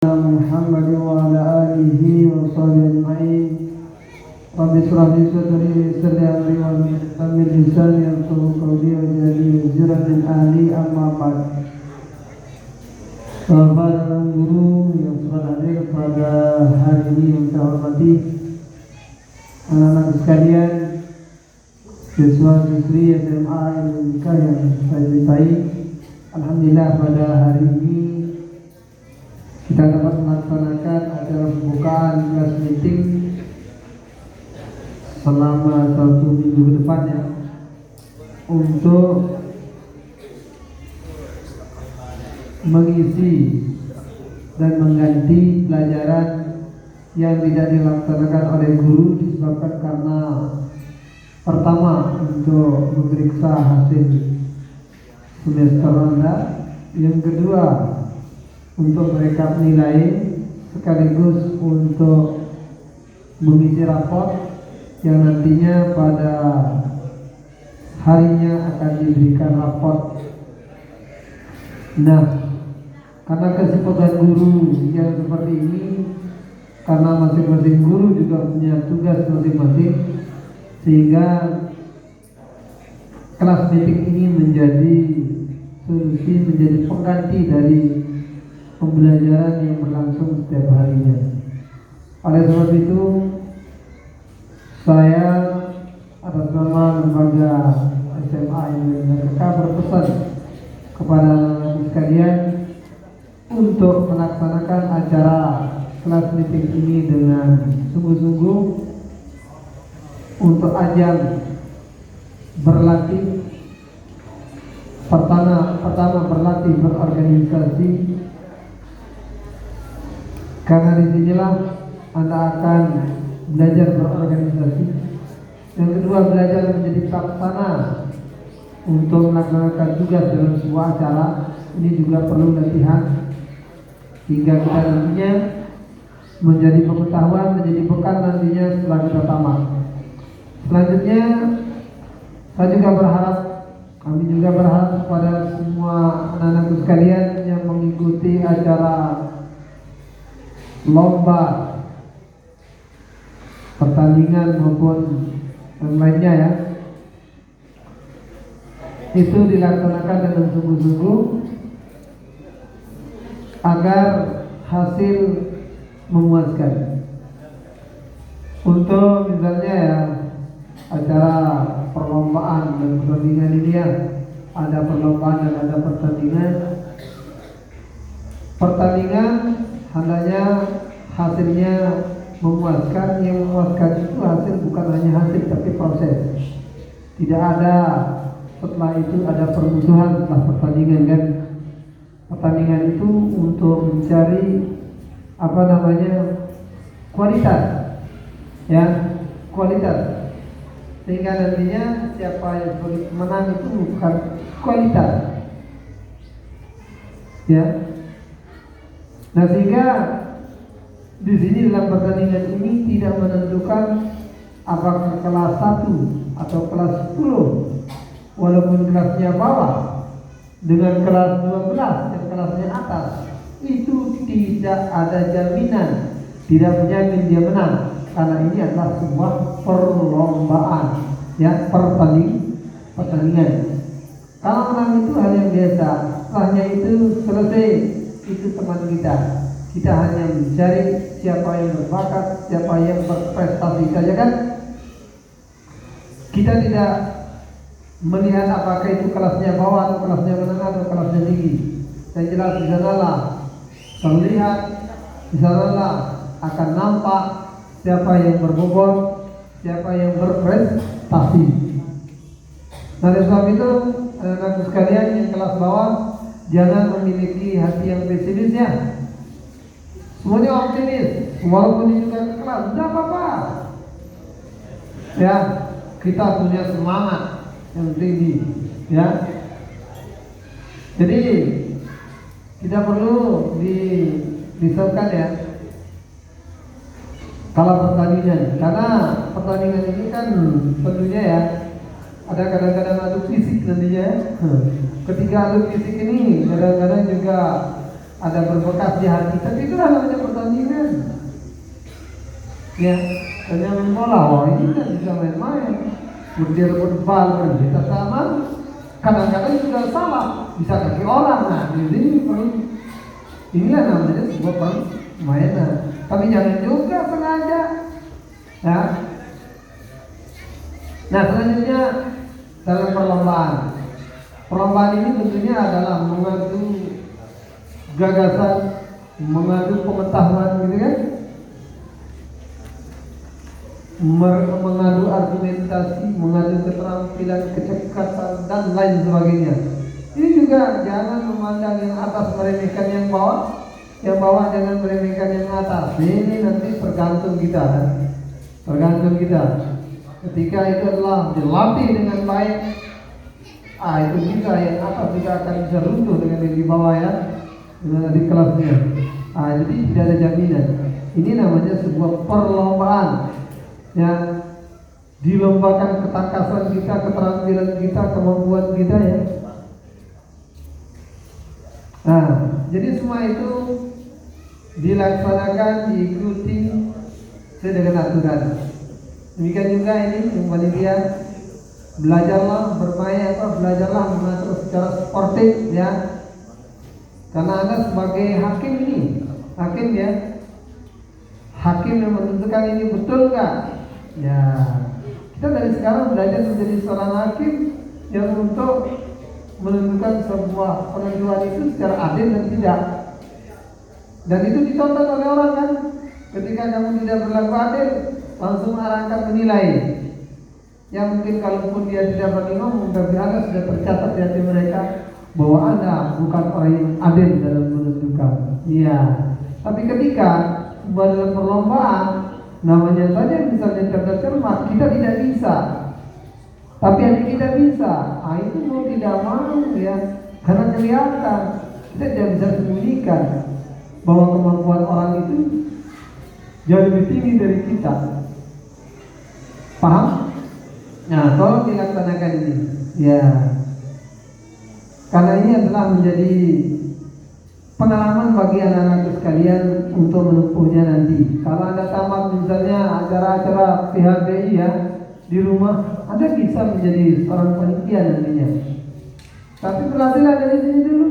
Muhammad wa ala alihi wa sahbihi ajma'in. Rabbi shrah li sadri wa yassir li amri wahlul 'uqdatam min lisani yafqahu qawli waj'alni wazira min ahli amma ba'd. Sahabat dan guru yang sudah hadir pada hari ini yang saya hormati, anak-anak sekalian, siswa-siswi SMA Indonesia yang saya cintai, alhamdulillah pada hari ini kita dapat melaksanakan acara pembukaan kelas meeting selama 1 minggu ke depan ya, untuk mengisi dan mengganti pelajaran yang tidak dilaksanakan oleh guru disebabkan karena pertama untuk memeriksa hasil semester Anda, yang kedua untuk merekap nilai sekaligus untuk mengisi raport yang nantinya pada harinya akan diberikan raport. Nah, karena kesibukan guru yang seperti ini, karena masing-masing guru juga punya tugas masing-masing, sehingga kelas meeting ini menjadi solusi, menjadi pengganti dari pembelajaran yang berlangsung setiap harinya. Oleh sebab itu, saya atas nama lembaga SMA Indonesia berpesan kepada anak-anak sekalian untuk melaksanakan acara kelas meeting ini dengan sungguh-sungguh untuk ajang berlatih. Pertama berlatih berorganisasi, karena disinilah Anda akan belajar berorganisasi. Yang kedua, belajar menjadi pelaksana untuk melaksanakan tugas dalam sebuah acara. Ini juga perlu latihan hingga kita nantinya menjadi pengetahuan, menjadi bekal nantinya setelah kita tamat. Selanjutnya, saya juga berharap, kami juga berharap kepada semua anak-anak sekalian yang mengikuti acara lomba, pertandingan maupun yang lainnya ya, itu dilaksanakan dengan sungguh-sungguh agar hasil memuaskan. Untuk misalnya ya, acara perlombaan dan pertandingan ini ya, ada perlombaan dan ada pertandingan. Pertandingan hendaknya hasilnya memuaskan. Yang memuaskan itu hasil, bukan hanya hasil tapi proses. Tidak ada setelah itu ada permusuhan setelah pertandingan kan. Pertandingan itu untuk mencari kualitas ya, kualitas, sehingga nantinya siapa yang menang itu bukan kualitas ya. Nah, sehingga di sini dalam pertandingan ini tidak menentukan apakah kelas 1 atau kelas 10, walaupun kelasnya bawah dengan kelas 12 dan kelasnya atas, itu tidak ada jaminan, tidak menjamin dia menang, karena ini adalah sebuah perlombaan ya, pertandingan. Kalau menang itu hal yang biasa, setelahnya itu selesai, itu teman kita. Kita hanya mencari siapa yang berbakat, siapa yang berprestasi saja kan. Kita tidak melihat apakah itu kelasnya bawah atau kelasnya menengah atau kelasnya tinggi. Yang jelas di sanalah terlihat, di sanalah akan nampak siapa yang berbobot, siapa yang berprestasi. Nah, oleh sebab itu anak-anak sekalian yang kelas bawah, jangan memiliki hati yang pesimis ya. Semuanya optimis, walaupun ini juga ke kelas, tidak apa-apa ya. Kita punya semangat yang tinggi ya. Jadi tidak perlu dirisaukan ya kalau pertandingan, karena pertandingan ini kan tentunya ya ada kadang-kadang adu fisik nantinya ya. Ketika adu fisik ini kadang-kadang juga ada berbekas di hati, tapi itulah namanya pertandingan. Ya, hanya main bola, wah ini kan bisa main-main. Kemudian football kita sama, kadang-kadang juga salah, bisa kaki orang. Nah, di sini perlu inilah namanya sebuah permainan. Tapi jangan juga sengaja. Ya. Nah, selanjutnya dalam perlombaan. Perlombaan ini tentunya adalah mengadu gagasan, mengadu pengetahuan gitu kan, mengadu argumentasi, mengadu keterampilan, kecekasan dan lain sebagainya. Ini juga jangan memandang yang atas meremehkan yang bawah jangan meremehkan yang atas. Ini nanti tergantung kita, kan? Tergantung kita. Ketika itu adalah dilatih dengan baik, itu juga yang atas juga akan bisa runtuh dengan yang di bawah ya, dengan di kelasnya. Jadi tidak ada jaminan. Ini namanya sebuah perlombaan. Ya, dilombakan ketangkasan kita, keterampilan kita, kemampuan kita ya. Nah, jadi semua itu dilaksanakan, diikuti sesuai dengan aturan. Demikian juga ini yang panitia, belajarlah bermain belajarlah mengatur secara sportif ya. Karena Anda sebagai hakim ini, hakim ya, hakim yang menentukan ini betul nggak? Ya, kita dari sekarang belajar menjadi seorang hakim yang untuk menentukan sebuah penentuan itu secara adil dan tidak. Dan itu ditonton oleh orang kan. Ketika kamu tidak berlaku adil, langsung orang akan menilai. Yang mungkin kalaupun dia tidak berani ngomong, tapi Anda sudah tercatat di hati mereka bahwa Anda bukan orang yang adil dalam menentukan. Iya. Tapi ketika dalam perlombaan, namanya saja misalnya cerdas cermat, kita tidak bisa. Tapi hati kita bisa. Itu mau tidak mau ya, karena kelihatan. Kita tidak bisa sembunyikan bahwa kemampuan orang itu jauh lebih tinggi dari kita. Paham? Nah, tolong dilaksanakan ini. Ya. Karena ini adalah menjadi pengalaman bagi anak-anak sekalian untuk menempuhnya nanti. Kalau Anda tamat misalnya acara-acara PHBI ya di rumah, Anda bisa menjadi seorang panitia nantinya. Tapi berlatihlah dari sini dulu.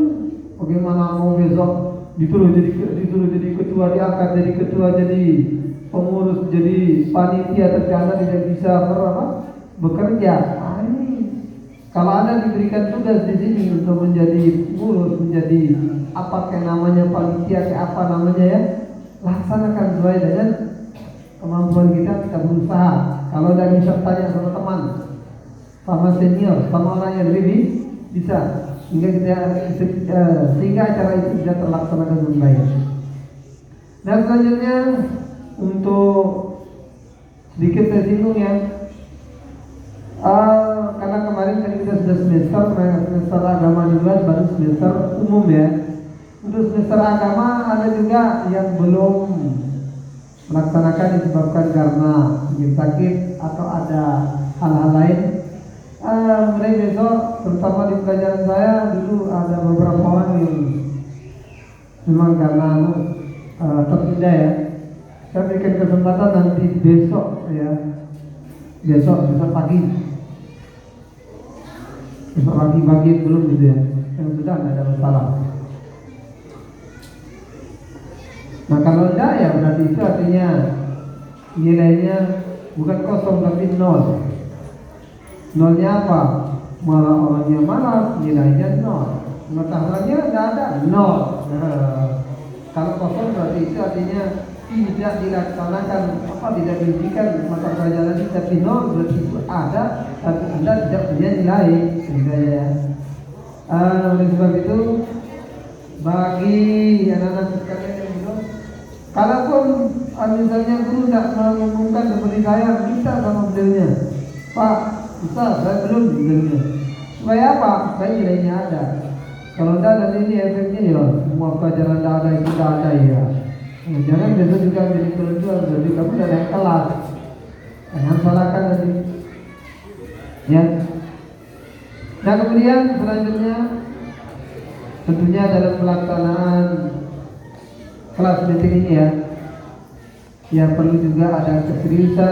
Bagaimana mau besok disuruh jadi ketua, diangkat jadi ketua, jadi pengurus, jadi panitia, tapi Anda tidak bisa bekerja. Ini kalau Anda diberikan tugas di sini untuk menjadi pengurus, menjadi apa kayak namanya panitia, kayak apa namanya ya, laksanakan sesuai dengan kemampuan kita berusaha. Kalau Anda bisa tanya sama teman, sama senior, sama orang yang lebih bisa, sehingga acara itu bisa terlaksana dengan baik. Dan selanjutnya untuk sedikit saya singgung ya, karena kemarin kan kita sudah semester agama duluan, baru semester umum ya. Untuk semester agama ada juga yang belum melaksanakan disebabkan karena sakit atau ada hal-hal lain. Mulai besok, terutama di pelajaran saya dulu ada beberapa orang yang memang karena tertunda ya. Saya berikan kesempatan nanti besok ya, besok pagi belum gitu ya, yang sudah tidak ada masalah. Nah kalau tidak ya berarti itu artinya nilainya bukan kosong tapi nol. Nolnya apa? Malah orangnya malas, nilainya nol. Pengetahuannya tidak ada, nol. Kalau kosong berarti itu artinya tidak dilaksanakan, tidak diberikan mata pelajaran itu, tapi nol berarti itu ada, tapi Anda tidak punya nilai, ya. Oleh sebab itu, bagi anak-anak sekalian yang belum, kalaupun misalnya guru tidak mengumumkan seperti saya, minta sama beliaunya, Pak, Ustaz, saya belum nilainya. Supaya apa? Supaya nilainya ada. Kalau tidak ada ini efeknya ya, semua pelajaran tidak ada, itu tidak ada ya. Jangan besok juga jadi kelentuan, jadi kamu tidak naik kelas. Jangan salahkan nanti. Ya. Nah kemudian selanjutnya Tentunya dalam pelaksanaan kelas meeting ini ya perlu juga ada keseriusan